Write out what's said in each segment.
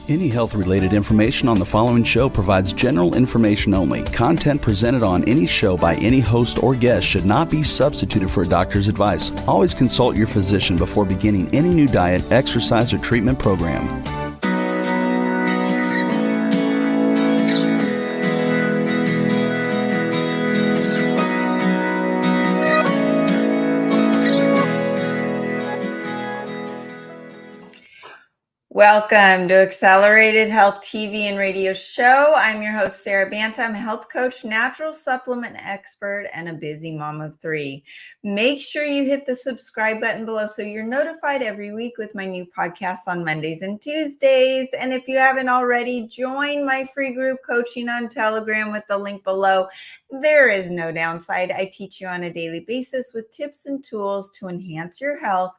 Any health-related information on the following show provides general information only. Content presented on any show by any host or guest should not be substituted for a doctor's advice. Always consult your physician before beginning any new diet, exercise, or treatment program. Welcome to Accelerated Health TV and Radio Show. I'm your host, Sarah Banta. I'm a health coach, natural supplement expert, and a busy mom of three. Make sure you hit the subscribe button below so you're notified every week with my new podcasts on Mondays and Tuesdays. And if you haven't already, join my free group coaching on Telegram with the link below. There is no downside. I teach you on a daily basis with tips and tools to enhance your health,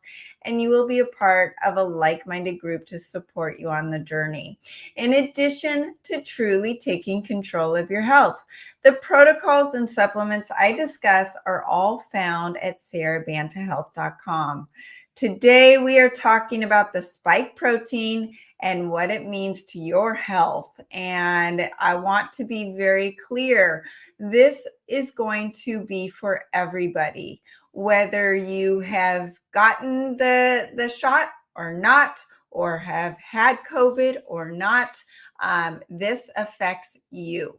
and you will be a part of a like-minded group to support you on the journey. In addition to truly taking control of your health, the protocols and supplements I discuss are all found at sarahbantahealth.com. Today, we are talking about the spike protein and what it means to your health. And I want to be very clear. This is going to be for everybody, whether you have gotten the shot or not, or have had COVID or not. This affects you.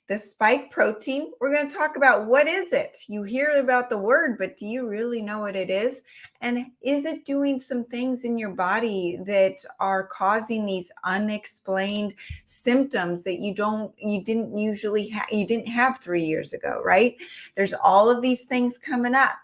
The spike protein, we're going to talk about what is it? You hear about the word, but do you really know what it is? And is it doing some things in your body that are causing these unexplained symptoms that you didn't have 3 years ago, right? There's all of these things coming up.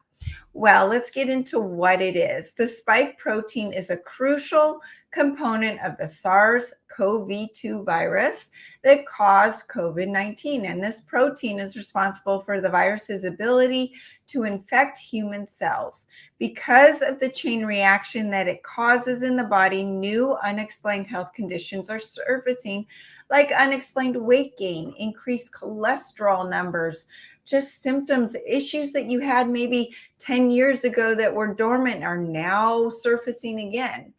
Well, let's get into what it is. The spike protein is a crucial component of the SARS-CoV-2 virus that caused COVID-19. And this protein is responsible for the virus's ability to infect human cells. Because of the chain reaction that it causes in the body, new unexplained health conditions are surfacing, like unexplained weight gain, increased cholesterol numbers, just symptoms, issues that you had maybe 10 years ago that were dormant are now surfacing again.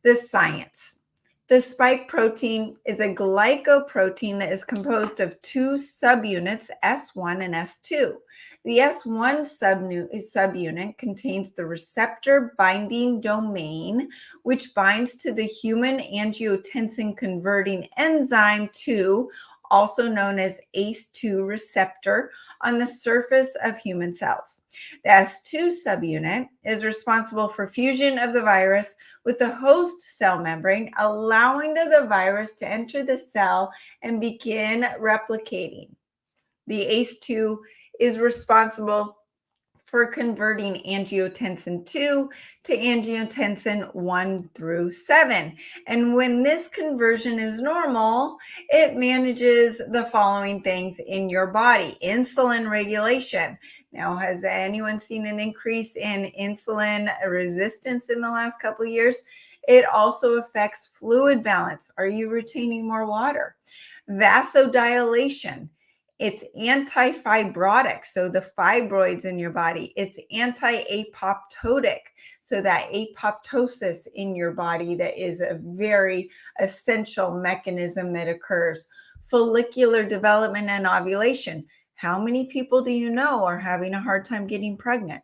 The science. The spike protein is a glycoprotein that is composed of two subunits, S1 and S2. The S1 subunit contains the receptor-binding domain, which binds to the human angiotensin-converting enzyme 2, also known as ACE2 receptor, on the surface of human cells. The S2 subunit is responsible for fusion of the virus with the host cell membrane, allowing the virus to enter the cell and begin replicating. The ACE2 is responsible for converting angiotensin 2 to angiotensin 1 through 7. And when this conversion is normal, it manages the following things in your body. Insulin regulation. Now, has anyone seen an increase in insulin resistance in the last couple of years? It also affects fluid balance. Are you retaining more water? Vasodilation. It's anti-fibrotic, so the fibroids in your body. It's anti-apoptotic, so that apoptosis in your body that is a very essential mechanism that occurs. Follicular development and ovulation. How many people do you know are having a hard time getting pregnant?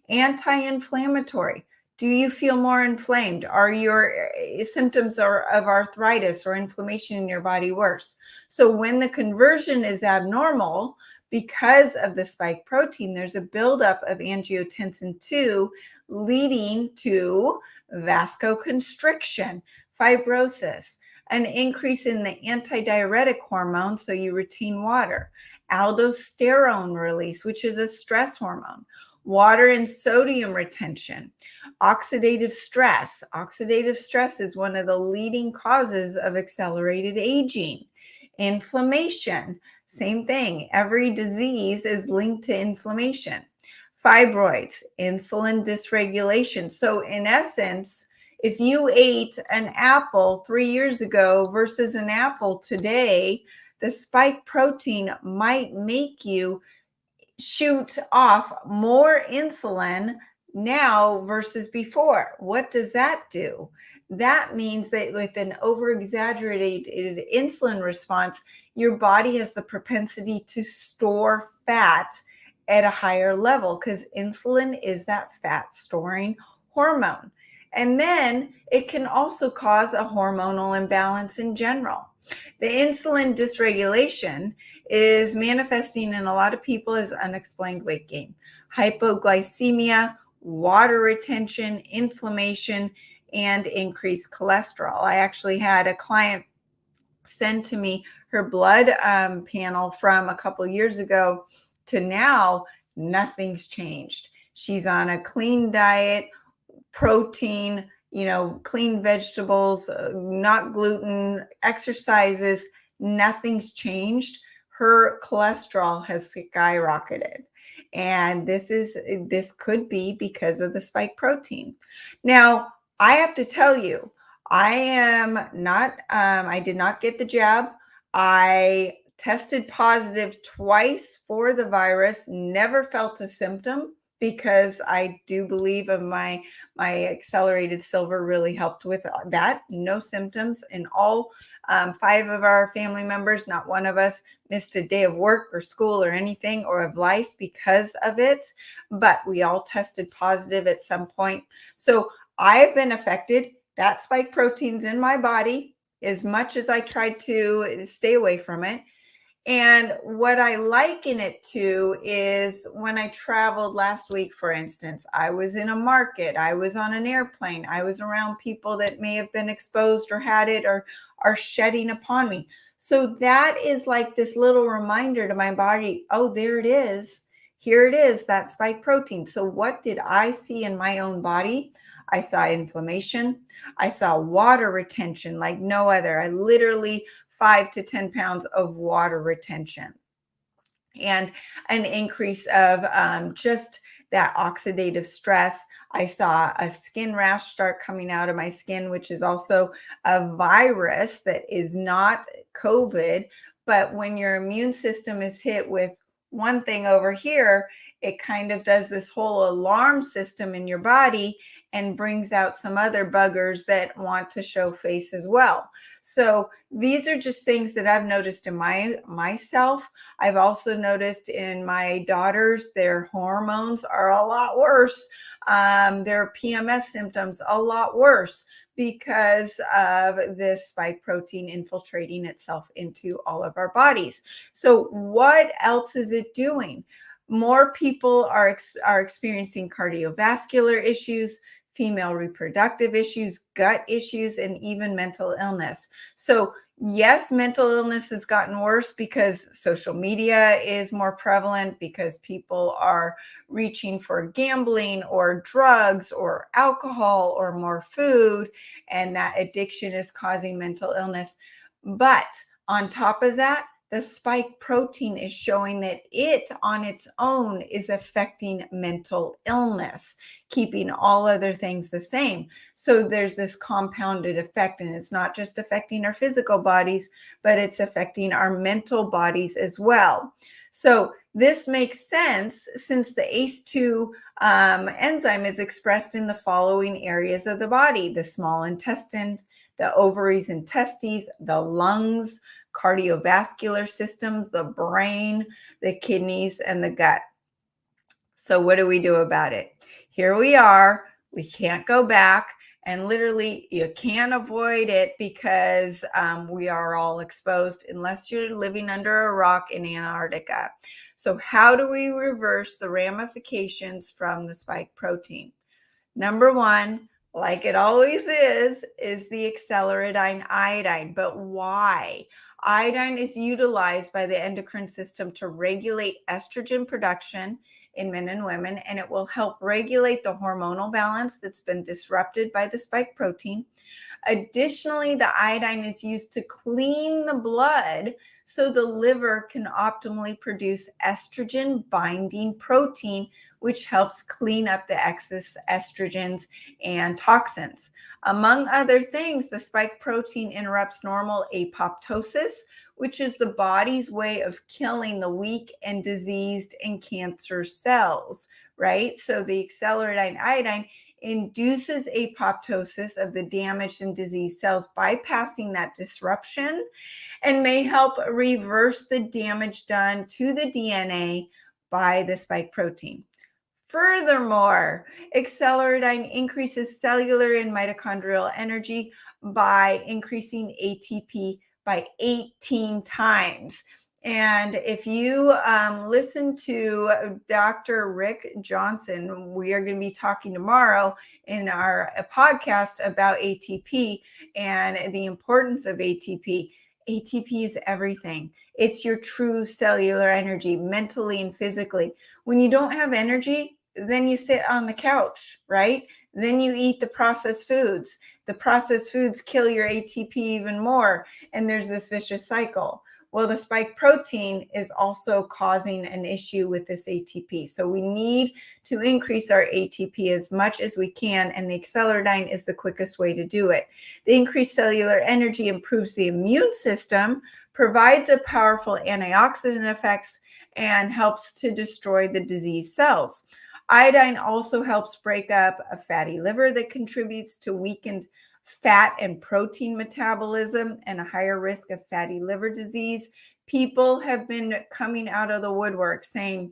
Anti-inflammatory. Do you feel more inflamed? Are your symptoms of arthritis or inflammation in your body worse? So when the conversion is abnormal, because of the spike protein, there's a buildup of angiotensin 2 leading to Vasco constriction, fibrosis, an increase in the antidiuretic hormone, so you retain water, aldosterone release, which is a stress hormone, water and sodium retention, oxidative stress. Oxidative stress is one of the leading causes of accelerated aging. Inflammation, same thing. Every disease is linked to inflammation. Fibroids, insulin dysregulation. So in essence, if you ate an apple 3 years ago versus an apple today, the spike protein might make you shoot off more insulin now versus before. What does that do? That means that with an over-exaggerated insulin response, your body has the propensity to store fat at a higher level because insulin is that fat storing hormone. And then it can also cause a hormonal imbalance in general. The insulin dysregulation is manifesting in a lot of people as unexplained weight gain, hypoglycemia, water retention, inflammation, and increased cholesterol. I actually had a client send to me her blood panel from a couple years ago to now. Nothing's changed. She's on a clean diet, protein, clean vegetables, not gluten, exercises. Nothing's changed. Her cholesterol has skyrocketed. And this could be because of the spike protein. Now, I have to tell you, I did not get the jab. I tested positive twice for the virus, never felt a symptom because I do believe of my accelerated silver really helped with that. No symptoms in all 5 of our family members. Not one of us missed a day of work or school or anything or of life because of it, but we all tested positive at some point. So I've been affected. That spike protein's in my body as much as I tried to stay away from it. And what I liken it to is when I traveled last week, for instance, I was in a market, I was on an airplane, I was around people that may have been exposed or had it or are shedding upon me. So that is like this little reminder to my body, oh, there it is. Here it is, that spike protein. So what did I see in my own body? I saw inflammation. I saw water retention like no other. I literally 5 to 10 pounds of water retention and an increase of just that oxidative stress. I saw a skin rash start coming out of my skin, which is also a virus that is not COVID. But when your immune system is hit with one thing over here, it kind of does this whole alarm system in your body and brings out some other buggers that want to show face as well. So these are just things that I've noticed in myself. I've also noticed in my daughters, their hormones are a lot worse. Their PMS symptoms a lot worse because of this spike protein infiltrating itself into all of our bodies. So what else is it doing? More people are experiencing cardiovascular issues, female reproductive issues, gut issues, and even mental illness. So yes, mental illness has gotten worse because social media is more prevalent, because people are reaching for gambling or drugs or alcohol or more food, and that addiction is causing mental illness. But on top of that, the spike protein is showing that it on its own is affecting mental illness, keeping all other things the same. So there's this compounded effect, and it's not just affecting our physical bodies, but it's affecting our mental bodies as well. So this makes sense since the ACE2 enzyme is expressed in the following areas of the body: the small intestine, the ovaries and testes, the lungs, cardiovascular systems, the brain, the kidneys, and the gut. So what do we do about it? Here we are. We can't go back. And literally, you can't avoid it because we are all exposed unless you're living under a rock in Antarctica. So how do we reverse the ramifications from the spike protein? Number one, like it always is the acceleridine iodine. But why? Iodine is utilized by the endocrine system to regulate estrogen production in men and women, and it will help regulate the hormonal balance that's been disrupted by the spike protein. Additionally, the iodine is used to clean the blood so the liver can optimally produce estrogen binding protein, which helps clean up the excess estrogens and toxins. Among other things, the spike protein interrupts normal apoptosis, which is the body's way of killing the weak and diseased and cancer cells, right? So the acceleridine iodine induces apoptosis of the damaged and diseased cells, bypassing that disruption, and may help reverse the damage done to the DNA by the spike protein. Furthermore, acceleradine increases cellular and mitochondrial energy by increasing ATP by 18 times. And if you listen to Dr. Rick Johnson, we are going to be talking tomorrow in our podcast about ATP and the importance of ATP. ATP is everything. It's your true cellular energy, mentally and physically. When you don't have energy, then you sit on the couch, right? Then you eat the processed foods. The processed foods kill your ATP even more. And there's this vicious cycle. Well, the spike protein is also causing an issue with this ATP. So we need to increase our ATP as much as we can, and the acceleradine is the quickest way to do it. The increased cellular energy improves the immune system, provides a powerful antioxidant effects, and helps to destroy the diseased cells. Iodine also helps break up a fatty liver that contributes to weakened fat and protein metabolism and a higher risk of fatty liver disease. People have been coming out of the woodwork saying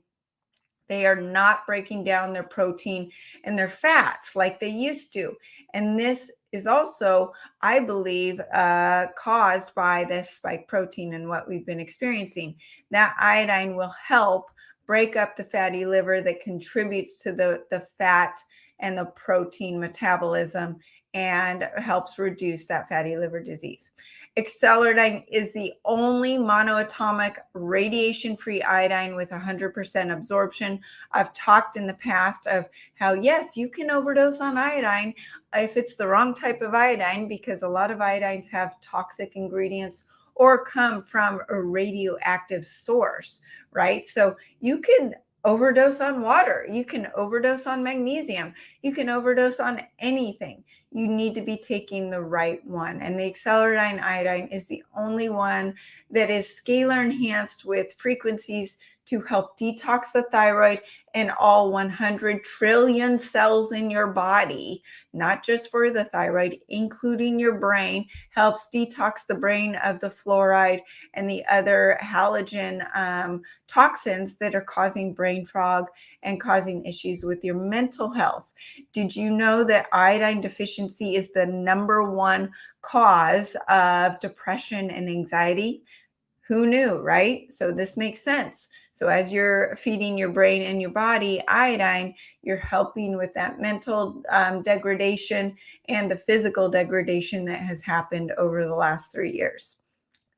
they are not breaking down their protein and their fats like they used to. And this is also, I believe, caused by this spike protein and what we've been experiencing. That iodine will help break up the fatty liver that contributes to the fat and the protein metabolism and helps reduce that fatty liver disease. Acceleradine is the only monoatomic radiation-free iodine with 100% absorption. I've talked in the past of how, yes, you can overdose on iodine if it's the wrong type of iodine, because a lot of iodines have toxic ingredients or come from a radioactive source, right? So you can overdose on water. You can overdose on magnesium. You can overdose on anything. You need to be taking the right one. And the acceleradine iodine is the only one that is scalar enhanced with frequencies to help detox the thyroid and all 100 trillion cells in your body, not just for the thyroid, including your brain, helps detox the brain of the fluoride and the other halogen toxins that are causing brain fog and causing issues with your mental health. Did you know that iodine deficiency is the #1 cause of depression and anxiety? Who knew, right? So this makes sense. So as you're feeding your brain and your body iodine, you're helping with that mental degradation and the physical degradation that has happened over the last 3 years.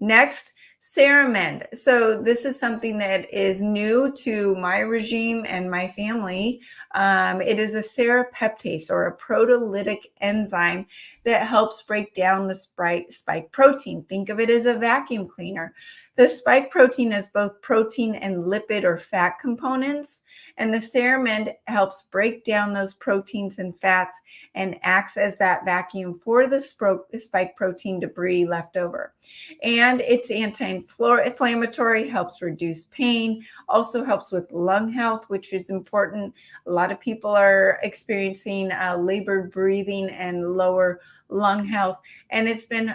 Next, Ceramend. So this is something that is new to my regime and my family. It is a serapeptase, or a proteolytic enzyme that helps break down the spike protein. Think of it as a vacuum cleaner. The spike protein is both protein and lipid or fat components, and the Ceramend helps break down those proteins and fats and acts as that vacuum for the spike protein debris left over. And it's anti-inflammatory, helps reduce pain, also helps with lung health, which is important. A lot of people are experiencing labored breathing and lower lung health, and it's been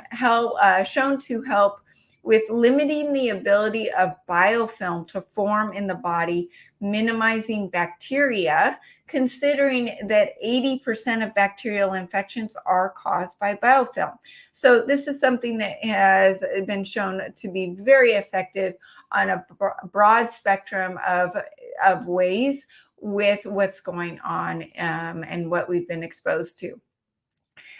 shown to help with limiting the ability of biofilm to form in the body, minimizing bacteria, considering that 80% of bacterial infections are caused by biofilm. So this is something that has been shown to be very effective on a broad spectrum of ways with what's going on and what we've been exposed to.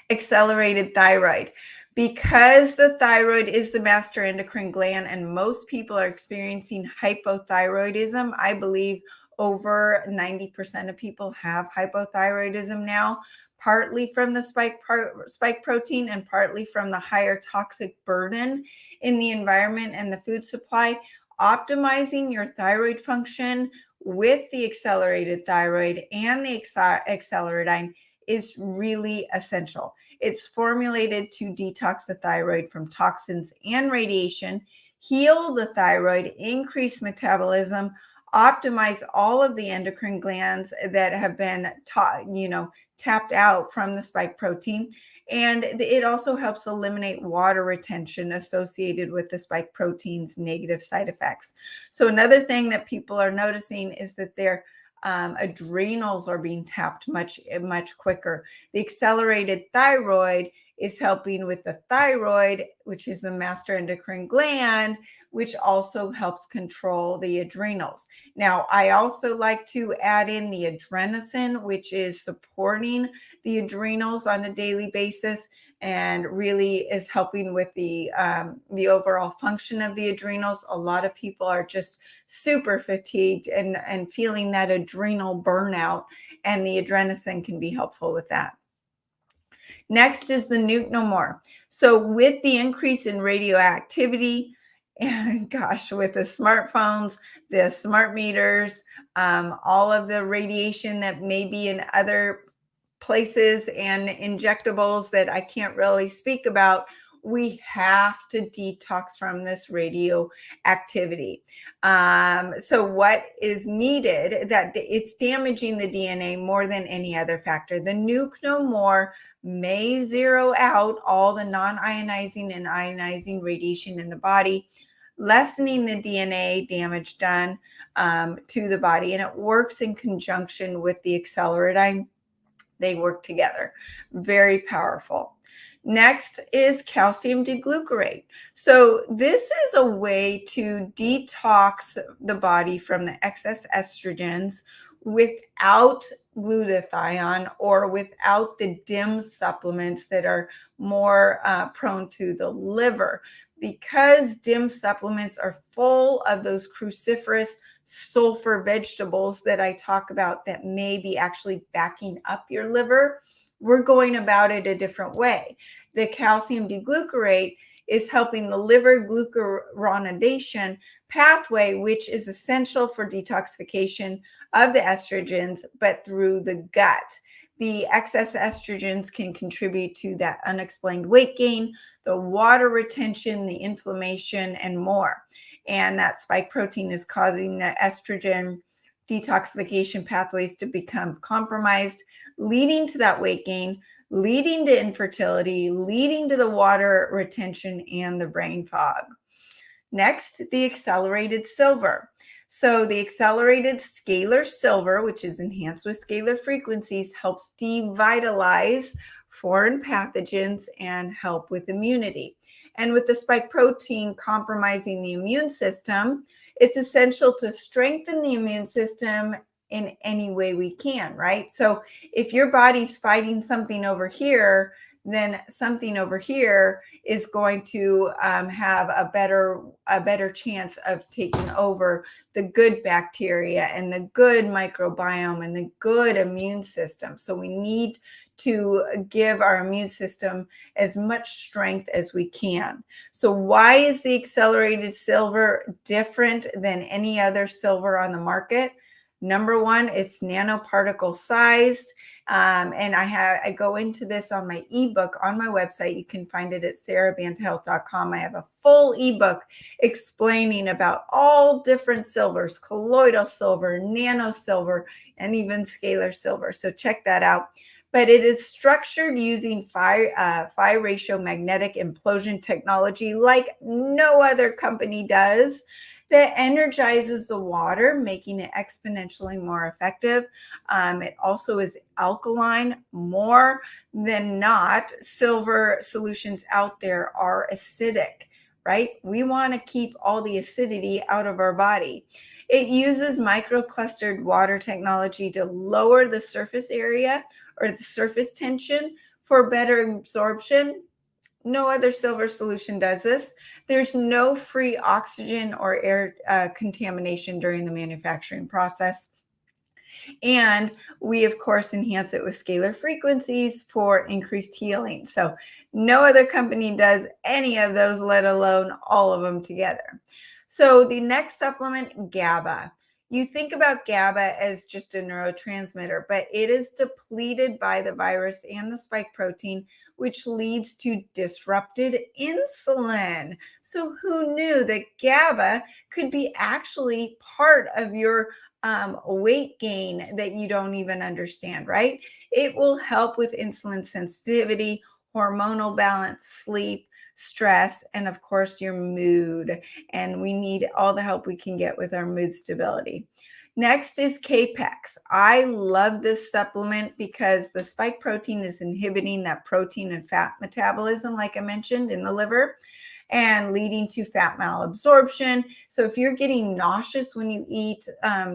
Accelerated thyroid. Because the thyroid is the master endocrine gland and most people are experiencing hypothyroidism, I believe over 90% of people have hypothyroidism now, partly from the spike protein and partly from the higher toxic burden in the environment and the food supply. Optimizing your thyroid function with the accelerated thyroid and the acceleradine is really essential. It's formulated to detox the thyroid from toxins and radiation, heal the thyroid, increase metabolism, optimize all of the endocrine glands that have been tapped out from the spike protein. And it also helps eliminate water retention associated with the spike protein's negative side effects. So another thing that people are noticing is that their adrenals are being tapped much quicker. The accelerated thyroid is helping with the thyroid, which is the master endocrine gland, which also helps control the adrenals. Now, I also like to add in the adenosine, which is supporting the adrenals on a daily basis and really is helping with the overall function of the adrenals. A lot of people are just super fatigued and feeling that adrenal burnout, and the adenosine can be helpful with that. Next is the Nuke No More. So with the increase in radioactivity, and gosh, with the smartphones, the smart meters, all of the radiation that may be in other places and injectables that I can't really speak about, we have to detox from this radioactivity. So what is needed, that it's damaging the DNA more than any other factor. The Nuke No More may zero out all the non-ionizing and ionizing radiation in the body, lessening the DNA damage done to the body. And it works in conjunction with the acceleratine. They work together. Very powerful. Next is calcium deglucarate. So this is a way to detox the body from the excess estrogens without glutathione or without the DIM supplements that are more prone to the liver, because DIM supplements are full of those cruciferous sulfur vegetables that I talk about that may be actually backing up your liver. We're going about it a different way. The calcium deglucarate is helping the liver glucuronidation pathway, which is essential for detoxification of the estrogens, but through the gut. The excess estrogens can contribute to that unexplained weight gain, the water retention, the inflammation, and more. And that spike protein is causing the estrogen detoxification pathways to become compromised, leading to that weight gain, leading to infertility, leading to the water retention and the brain fog. Next, the accelerated silver. So the accelerated scalar silver, which is enhanced with scalar frequencies, helps devitalize foreign pathogens and help with immunity. And with the spike protein compromising the immune system, it's essential to strengthen the immune system in any way we can, right? So if your body's fighting something over here, then something over here is going to have a better chance of taking over the good bacteria and the good microbiome and the good immune system. So we need to give our immune system as much strength as we can. So why is the accelerated silver different than any other silver on the market? Number one, it's nanoparticle sized. And I go into this on my ebook on my website. You can find it at sarahbantahealth.com. I have a full ebook explaining about all different silvers: colloidal silver, nano silver, and even scalar silver. So check that out. But it is structured using phi ratio magnetic implosion technology like no other company does, that energizes the water, making it exponentially more effective. It also is alkaline. More than not, silver solutions out there are acidic, right? We want to keep all the acidity out of our body. It uses microclustered water technology to lower the surface area or the surface tension for better absorption. No other silver solution does this. There's no free oxygen or air contamination during the manufacturing process. And we, of course, enhance it with scalar frequencies for increased healing. So no other company does any of those, let alone all of them together. So the next supplement, GABA. You think about GABA as just a neurotransmitter, but it is depleted by the virus and the spike protein, which leads to disrupted insulin. So, who knew that GABA could be actually part of your weight gain that you don't even understand, right? It will help with insulin sensitivity, hormonal balance, sleep, stress, and of course, your mood. And we need all the help we can get with our mood stability. Next is Capex. I love this supplement because the spike protein is inhibiting that protein and fat metabolism, like I mentioned, in the liver, and leading to fat malabsorption. So if you're getting nauseous when you eat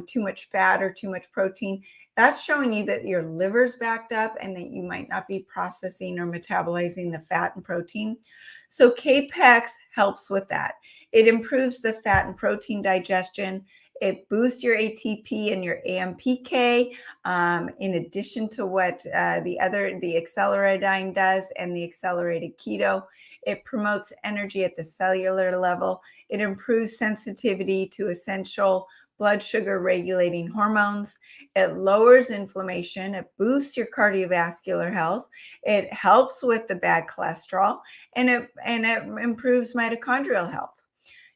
too much fat or too much protein, that's showing you that your liver's backed up and that you might not be processing or metabolizing the fat and protein. So Capex helps with that. It improves the fat and protein digestion. It boosts your ATP and your AMPK, in addition to what the acceleridine does and the accelerated keto. It promotes energy at the cellular level. It improves sensitivity to essential blood sugar regulating hormones. It lowers inflammation. It boosts your cardiovascular health. It helps with the bad cholesterol, and it improves mitochondrial health.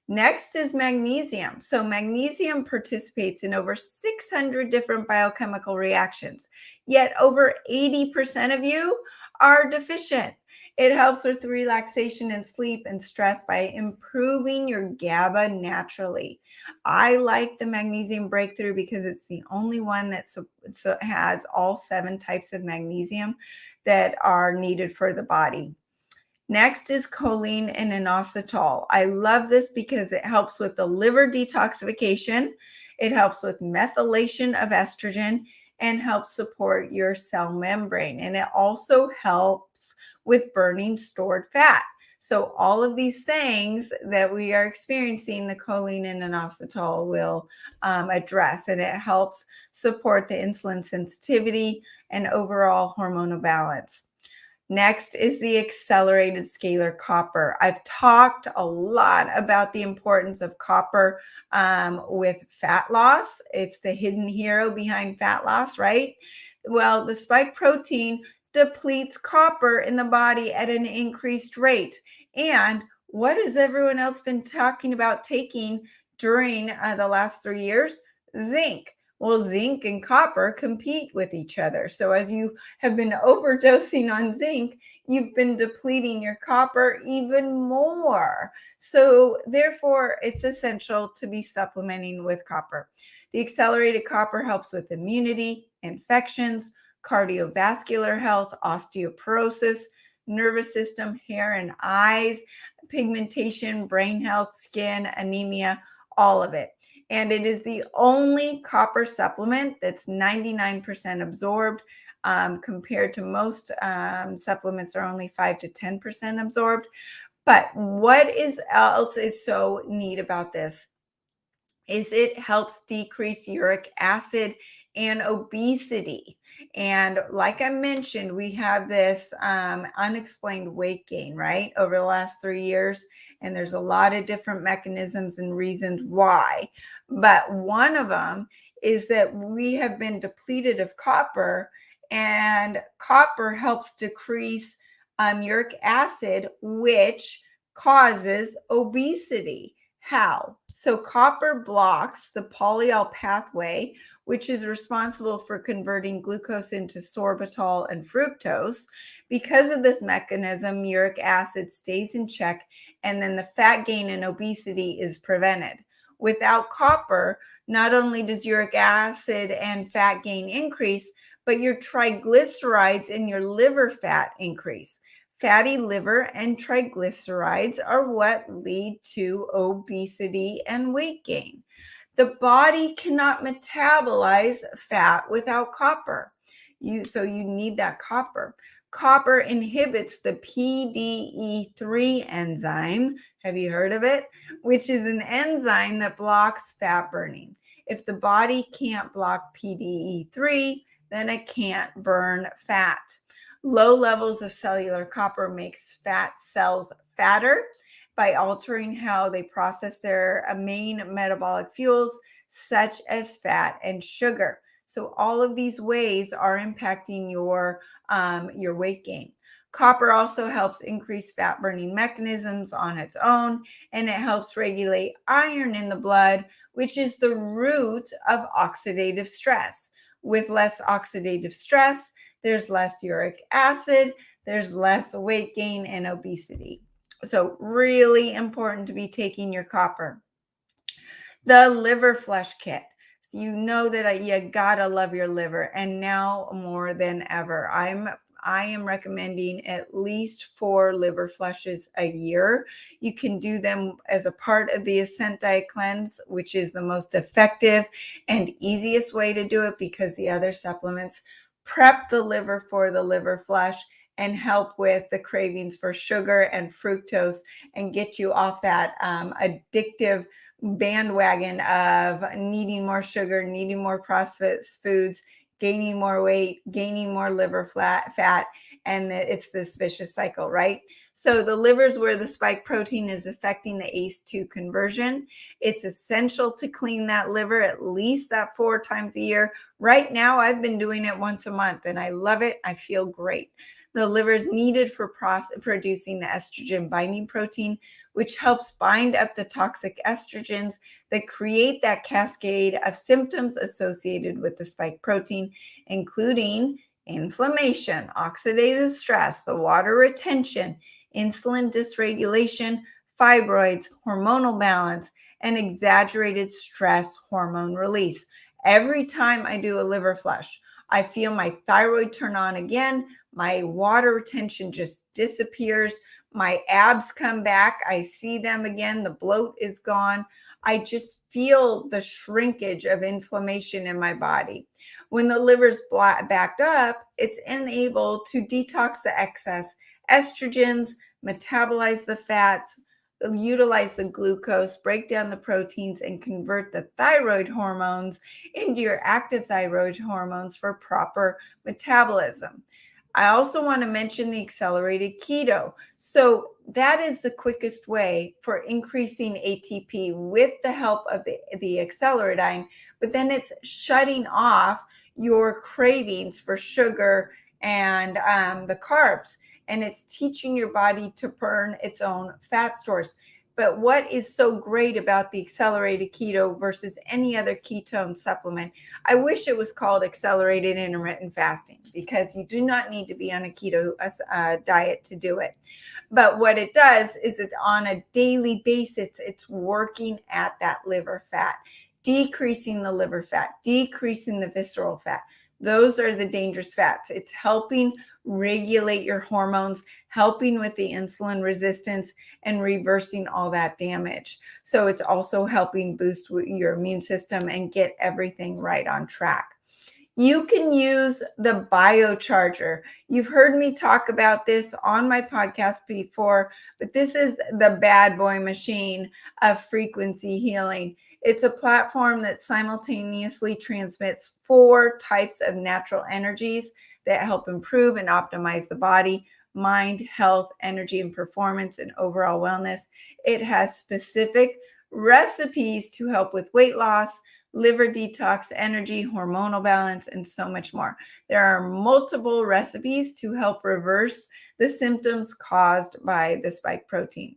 Next is magnesium. So magnesium participates in over 600 different biochemical reactions, yet over 80% of you are deficient. It helps with relaxation and sleep and stress by improving your GABA naturally. I like the magnesium breakthrough because it's the only one that has all 7 types of magnesium that are needed for the body. Next is choline and inositol. I love this because it helps with the liver detoxification. It helps with methylation of estrogen and helps support your cell membrane. And it also helps with burning stored fat. So all of these things that we are experiencing, the choline and inositol will address, and it helps support the insulin sensitivity and overall hormonal balance. Next is the accelerated scalar copper. I've talked a lot about the importance of copper with fat loss. It's the hidden hero behind fat loss, right? Well, the spike protein depletes copper in the body at an increased rate. And what has everyone else been talking about taking during the last 3 years? Zinc. Well, zinc and copper compete with each other. So as you have been overdosing on zinc, you've been depleting your copper even more. So therefore, it's essential to be supplementing with copper. The accelerated copper helps with immunity, infections, cardiovascular health, osteoporosis, nervous system, hair and eyes, pigmentation, brain health, skin, anemia, all of it. And it is the only copper supplement that's 99% absorbed, compared to most supplements are only 5 to 10% absorbed. But what else is so neat about this is it helps decrease uric acid and obesity. And like I mentioned, we have this unexplained weight gain, right, over the last 3 years. And there's a lot of different mechanisms and reasons why. But one of them is that we have been depleted of copper, and copper helps decrease uric acid, which causes obesity. How? So copper blocks the polyol pathway, which is responsible for converting glucose into sorbitol and fructose. Because of this mechanism, uric acid stays in check, and then the fat gain and obesity is prevented. Without copper, not only does uric acid and fat gain increase, but your triglycerides and your liver fat increase. Fatty liver and triglycerides are what lead to obesity and weight gain. The body cannot metabolize fat without copper. So you need that copper. Copper inhibits the PDE3 enzyme. Have you heard of it? Which is an enzyme that blocks fat burning. If the body can't block PDE3, then it can't burn fat. Low levels of cellular copper makes fat cells fatter by altering how they process their main metabolic fuels, such as fat and sugar. So all of these ways are impacting your weight gain. Copper also helps increase fat burning mechanisms on its own, and it helps regulate iron in the blood, which is the root of oxidative stress. With less oxidative stress, there's less uric acid, there's less weight gain and obesity. So really important to be taking your copper. The liver flush kit. So you know that you gotta love your liver, and now more than ever, I am recommending at least 4 liver flushes a year. You can do them as a part of the Ascent Diet Cleanse, which is the most effective and easiest way to do it because the other supplements prep the liver for the liver flush and help with the cravings for sugar and fructose and get you off that addictive bandwagon of needing more sugar, needing more processed foods, gaining more weight, gaining more liver fat, and it's this vicious cycle, right? So the liver is where the spike protein is affecting the ACE2 conversion. It's essential to clean that liver at least that 4 times a year. Right now, I've been doing it once a month, and I love it. I feel great. The liver is needed for producing the estrogen binding protein, which helps bind up the toxic estrogens that create that cascade of symptoms associated with the spike protein, including inflammation, oxidative stress, the water retention, insulin dysregulation, fibroids, hormonal balance, and exaggerated stress hormone release. Every time I do a liver flush, I feel my thyroid turn on again. My water retention just disappears. My abs come back. I see them again. The bloat is gone. I just feel the shrinkage of inflammation in my body. When the liver's backed up, it's unable to detox the excess estrogens, metabolize the fats, utilize the glucose, break down the proteins, and convert the thyroid hormones into your active thyroid hormones for proper metabolism. I also want to mention the accelerated keto. So that is the quickest way for increasing ATP with the help of the acceleradine, but then it's shutting off your cravings for sugar and the carbs, and it's teaching your body to burn its own fat stores. But what is so great about the accelerated keto versus any other ketone supplement? I wish it was called accelerated intermittent fasting, because you do not need to be on a keto diet to do it. But what it does is that on a daily basis, it's working at that liver fat, decreasing the liver fat, decreasing the visceral fat. Those are the dangerous fats. It's helping regulate your hormones, helping with the insulin resistance, and reversing all that damage. So it's also helping boost your immune system and get everything right on track. You can use the biocharger. You've heard me talk about this on my podcast before, but this is the bad boy machine of frequency healing. It's a platform that simultaneously transmits 4 types of natural energies that help improve and optimize the body, mind, health, energy, and performance, and overall wellness. It has specific recipes to help with weight loss, liver detox, energy, hormonal balance, and so much more. There are multiple recipes to help reverse the symptoms caused by the spike protein.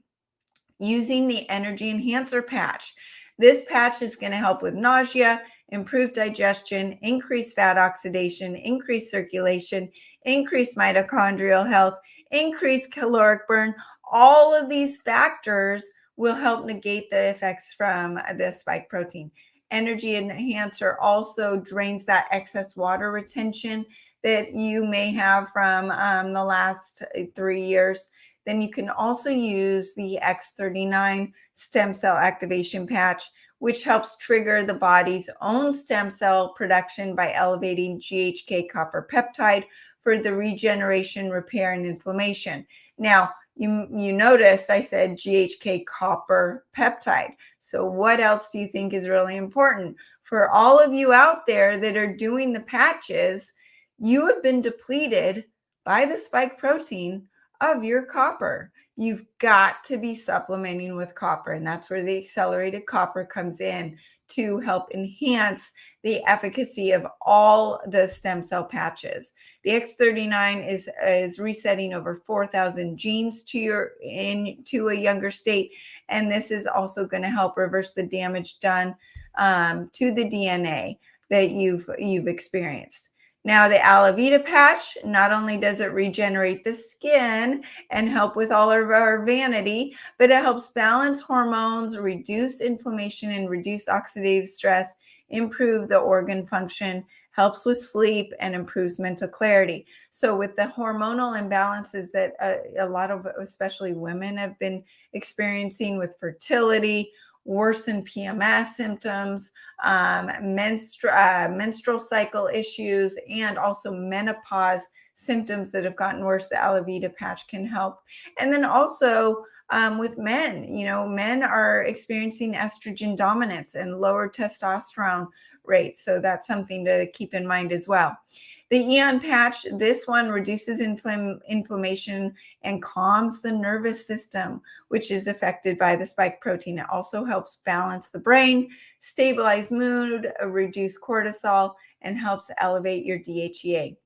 Using the energy enhancer patch. This patch is going to help with nausea, improve digestion, increase fat oxidation, increase circulation, increase mitochondrial health, increase caloric burn. All of these factors will help negate the effects from the spike protein. Energy enhancer also drains that excess water retention that you may have from the last 3 years. Then you can also use the X39 stem cell activation patch, which helps trigger the body's own stem cell production by elevating GHK copper peptide for the regeneration, repair, and inflammation. Now, you noticed I said GHK copper peptide. So what else do you think is really important? For all of you out there that are doing the patches, you have been depleted by the spike protein of your copper. you've got to be supplementing with copper. And that's where the accelerated copper comes in to help enhance the efficacy of all the stem cell patches. The X39 is resetting over 4,000 genes to a younger state. And this is also going to help reverse the damage done to the DNA that you've experienced. Now, the Alavita patch, not only does it regenerate the skin and help with all of our vanity, but it helps balance hormones, reduce inflammation, and reduce oxidative stress, improve the organ function, helps with sleep, and improves mental clarity. So with the hormonal imbalances that a lot of, especially women, have been experiencing with fertility, worsened PMS symptoms, menstrual cycle issues, and also menopause symptoms that have gotten worse, the Alavita patch can help. And then also with men, men are experiencing estrogen dominance and lower testosterone rates. So that's something to keep in mind as well. The Eon patch, this one reduces inflammation and calms the nervous system, which is affected by the spike protein. It also helps balance the brain, stabilize mood, reduce cortisol, and helps elevate your DHEA.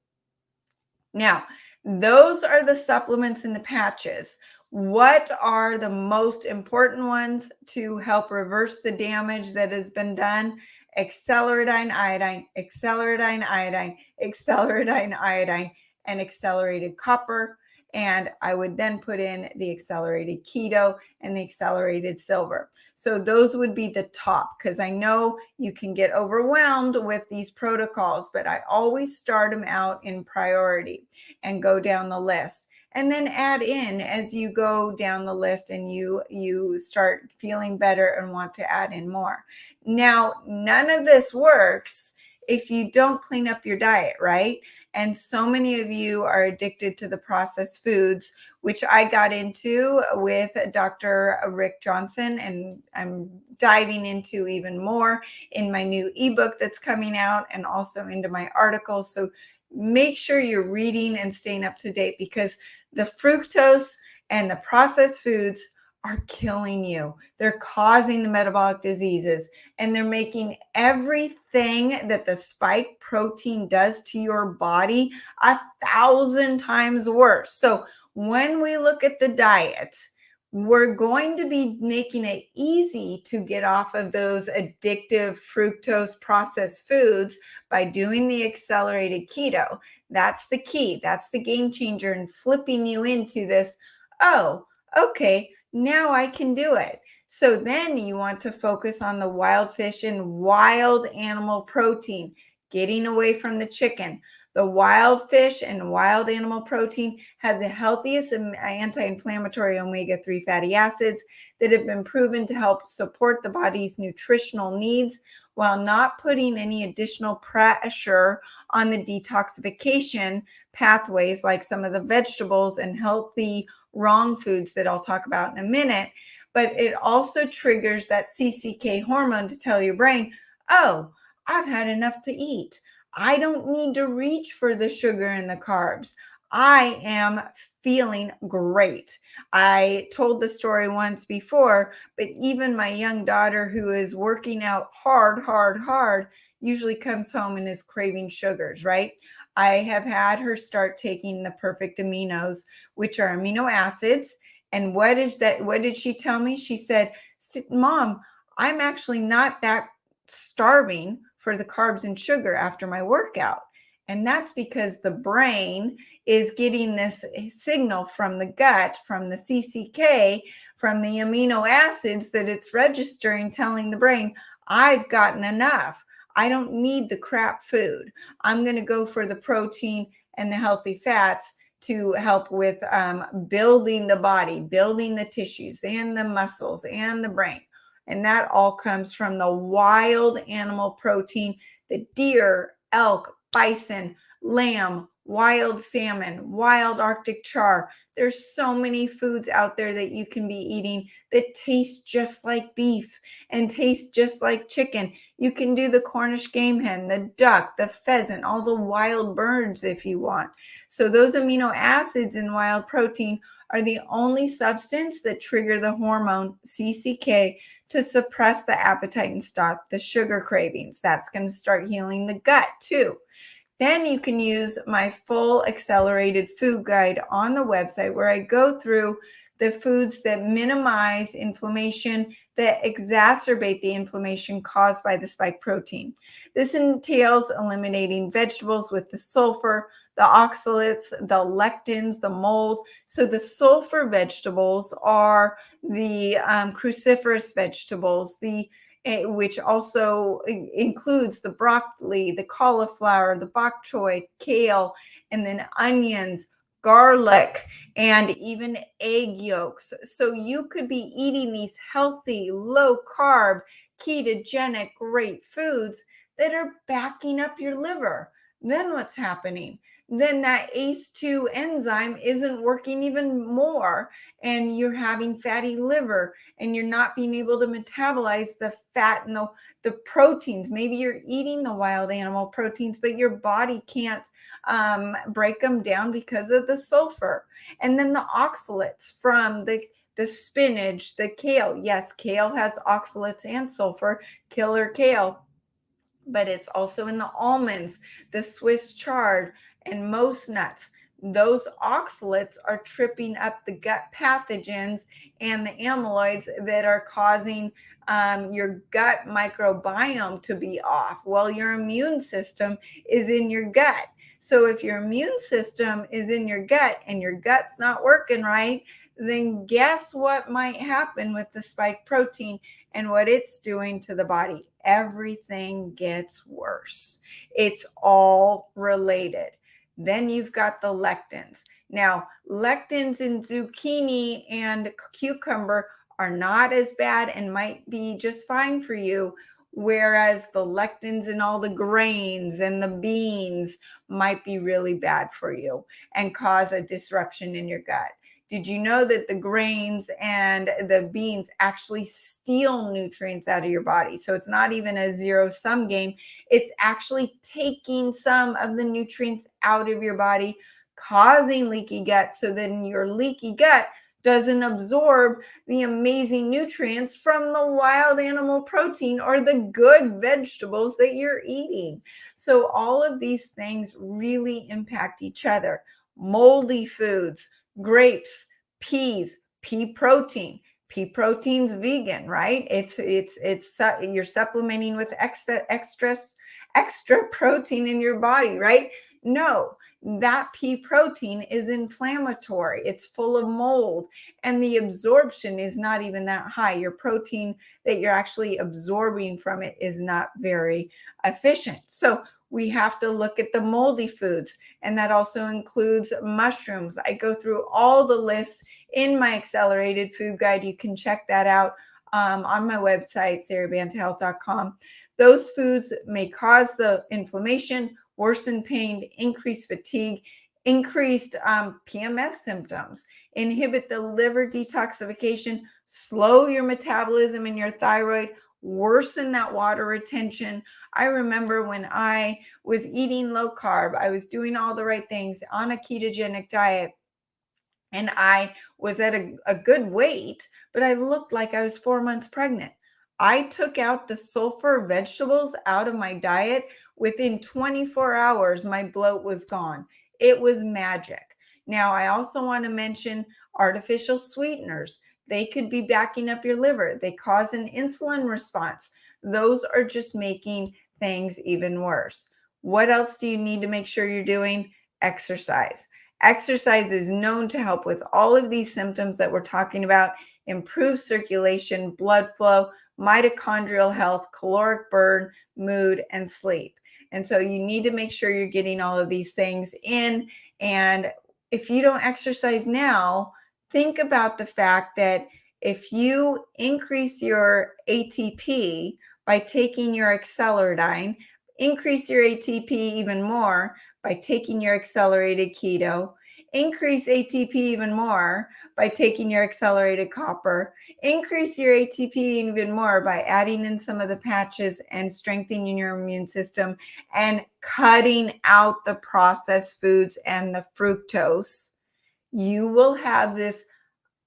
Now, those are the supplements in the patches. What are the most important ones to help reverse the damage that has been done? Acceleradine iodine, acceleradine iodine, acceleradine iodine, and accelerated copper. And I would then put in the accelerated keto and the accelerated silver. So those would be the top, because I know you can get overwhelmed with these protocols, but I always start them out in priority and go down the list. And then add in as you go down the list and you start feeling better and want to add in more. Now, none of this works if you don't clean up your diet, right? And so many of you are addicted to the processed foods, which I got into with Dr. Rick Johnson, and I'm diving into even more in my new ebook that's coming out and also into my articles. So make sure you're reading and staying up to date, because the fructose and the processed foods are killing you. They're causing the metabolic diseases, and they're making everything that the spike protein does to your body 1,000 times worse. So when we look at the diet, we're going to be making it easy to get off of those addictive fructose processed foods by doing the accelerated keto. That's the key. That's the game changer in flipping you into this, oh, okay, now I can do it. So then you want to focus on the wild fish and wild animal protein, getting away from the chicken. The wild fish and wild animal protein have the healthiest anti-inflammatory omega-3 fatty acids that have been proven to help support the body's nutritional needs while not putting any additional pressure on the detoxification pathways like some of the vegetables and healthy wrong foods that I'll talk about in a minute. But it also triggers that CCK hormone to tell your brain, oh, I've had enough to eat. I don't need to reach for the sugar and the carbs. I am feeling great. I told the story once before, but even my young daughter, who is working out hard, usually comes home and is craving sugars, right? I have had her start taking the perfect aminos, which are amino acids. And what is that? What did she tell me? She said, Mom, I'm actually not that starving for the carbs and sugar after my workout. And that's because the brain is getting this signal from the gut, from the CCK, from the amino acids that it's registering, telling the brain, I've gotten enough. I don't need the crap food. I'm going to go for the protein and the healthy fats to help with building the body, building the tissues and the muscles and the brain. And that all comes from the wild animal protein, the deer, elk, bison, lamb, wild salmon, wild Arctic char. There's so many foods out there that you can be eating that taste just like beef and taste just like chicken. You can do the Cornish game hen, the duck, the pheasant, all the wild birds if you want. So those amino acids in wild protein are the only substance that trigger the hormone CCK to suppress the appetite and stop the sugar cravings. That's going to start healing the gut too. Then you can use my full accelerated food guide on the website where I go through the foods that minimize inflammation, that exacerbate the inflammation caused by the spike protein. This entails eliminating vegetables with the sulfur, the oxalates, the lectins, the mold. So the sulfur vegetables are the cruciferous vegetables, which also includes the broccoli, the cauliflower, the bok choy, kale, and then onions, garlic, and even egg yolks. So you could be eating these healthy, low carb, ketogenic, great foods that are backing up your liver. Then what's happening? Then that ACE2 enzyme isn't working even more, and you're having fatty liver, and you're not being able to metabolize the fat and the proteins. Maybe you're eating the wild animal proteins, but your body can't break them down because of the sulfur. And then the oxalates from the spinach, the kale. Yes, kale has oxalates and sulfur, killer kale, but it's also in the almonds, the Swiss chard, and most nuts. Those oxalates are tripping up the gut pathogens and the amyloids that are causing your gut microbiome to be off. Well, your immune system is in your gut. So if your immune system is in your gut and your gut's not working right, then guess what might happen with the spike protein and what it's doing to the body? Everything gets worse. It's all related. Then you've got the lectins. Now, lectins in zucchini and cucumber are not as bad and might be just fine for you, whereas the lectins in all the grains and the beans might be really bad for you and cause a disruption in your gut. Did you know that the grains and the beans actually steal nutrients out of your body? So it's not even a zero-sum game. It's actually taking some of the nutrients out of your body, causing leaky gut, so then your leaky gut doesn't absorb the amazing nutrients from the wild animal protein or the good vegetables that you're eating. So all of these things really impact each other. Moldy foods, grapes, peas, pea protein. Pea protein's vegan, right? It's you're supplementing with extra protein in your body, right? No, that pea protein is inflammatory. It's full of mold, and the absorption is not even that high. Your protein that you're actually absorbing from it is not very efficient. So we have to look at the moldy foods, and that also includes mushrooms. I go through all the lists in my accelerated food guide. You can check that out on my website, sarabantahealth.com. Those foods may cause the inflammation, worsen pain, increase fatigue, increased PMS symptoms, inhibit the liver detoxification, slow your metabolism and your thyroid, worsen that water retention. I remember when I was eating low carb, I was doing all the right things on a ketogenic diet, and I was at a good weight, but I looked like I was 4 months pregnant. I took out the sulfur vegetables out of my diet. Within 24 hours, my bloat was gone. It was magic. Now, I also want to mention artificial sweeteners. They could be backing up your liver. They cause an insulin response. Those are just making things even worse. What else do you need to make sure you're doing? Exercise. Exercise is known to help with all of these symptoms that we're talking about: improve circulation, blood flow, mitochondrial health, caloric burn, mood, and sleep. And so you need to make sure you're getting all of these things in. And if you don't exercise now, think about the fact that if you increase your ATP by taking your acceleradine, increase your ATP even more by taking your accelerated keto, increase ATP even more by taking your accelerated copper, increase your ATP even more by adding in some of the patches and strengthening your immune system and cutting out the processed foods and the fructose, you will have this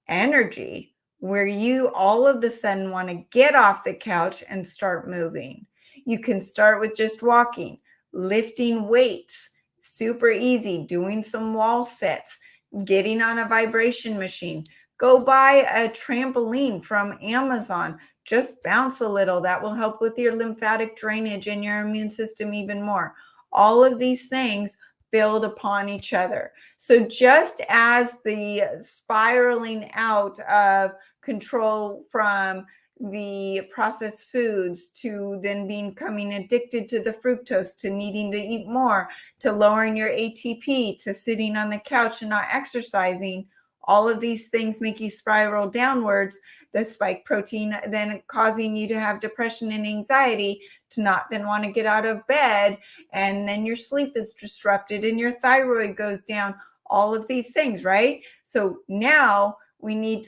energy where you all of a sudden want to get off the couch and start moving. You can start with just walking, lifting weights, super easy, doing some wall sits, getting on a vibration machine. Go buy a trampoline from Amazon. Just bounce a little. That will help with your lymphatic drainage and your immune system even more. All of these things build upon each other. So just as the spiraling out of control from the processed foods to then becoming addicted to the fructose, to needing to eat more, to lowering your ATP, to sitting on the couch and not exercising, all of these things make you spiral downwards. The spike protein then causing you to have depression and anxiety, to not then want to get out of bed, and then your sleep is disrupted and your thyroid goes down, all of these things, right? So now we need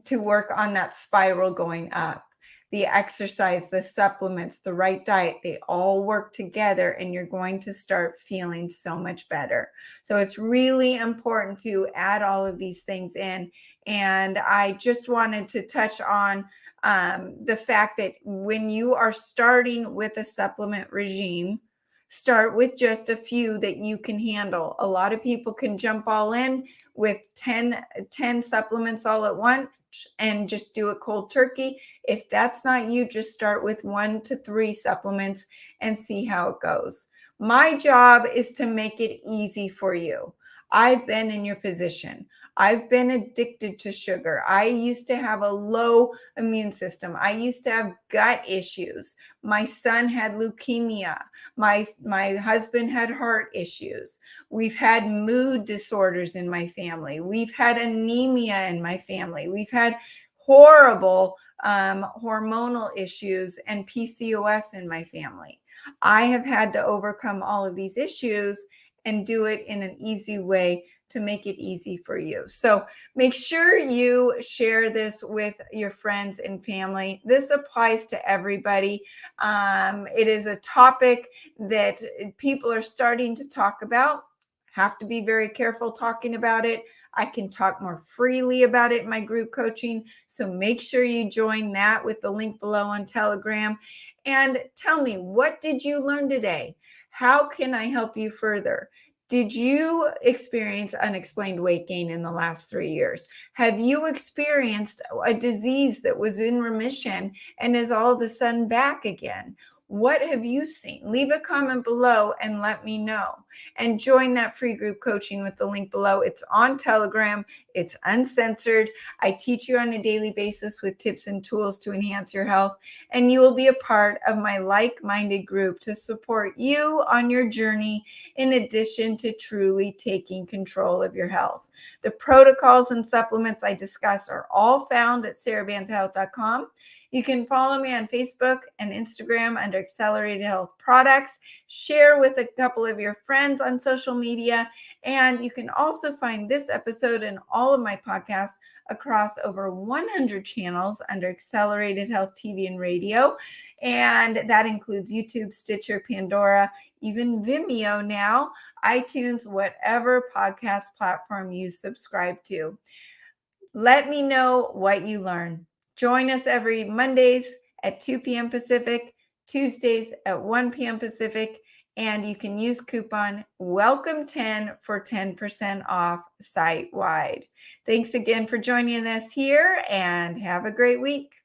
to work on that spiral going up. The exercise, the supplements, the right diet, they all work together and you're going to start feeling so much better. So it's really important to add all of these things in. And I just wanted to touch on the fact that when you are starting with a supplement regime, start with just a few that you can handle. A lot of people can jump all in with 10 supplements all at once and just do it cold turkey. If that's not you, just start with 1 to 3 supplements and see how it goes. My job is to make it easy for you. I've been in your position. I've been addicted to sugar. I used to have a low immune system. I used to have gut issues. My son had leukemia. My husband had heart issues. We've had mood disorders in my family. We've had anemia in my family. We've had horrible hormonal issues and PCOS in my family. I have had to overcome all of these issues and do it in an easy way to make it easy for you. So make sure you share this with your friends and family. This applies to everybody. It is a topic that people are starting to talk about. Have to be very careful talking about it. I can talk more freely about it in my group coaching. So make sure you join that with the link below on Telegram. And tell me, what did you learn today? How can I help you further? Did you experience unexplained weight gain in the last 3 years? Have you experienced a disease that was in remission and is all of a sudden back again? What have you seen? Leave a comment below and let me know. And join that free group coaching with the link below. It's on Telegram. It's uncensored. I teach you on a daily basis with tips and tools to enhance your health. And you will be a part of my like-minded group to support you on your journey, in addition to truly taking control of your health. The protocols and supplements I discuss are all found at sarahbantahealth.com. You can follow me on Facebook and Instagram under Accelerated Health Products. Share with a couple of your friends on social media. And you can also find this episode and all of my podcasts across over 100 channels under Accelerated Health TV and Radio. And that includes YouTube, Stitcher, Pandora, even Vimeo now, iTunes, whatever podcast platform you subscribe to. Let me know what you learn. Join us every Mondays at 2 p.m. Pacific, Tuesdays at 1 p.m. Pacific, and you can use coupon WELCOME10 for 10% off site-wide. Thanks again for joining us here, and have a great week.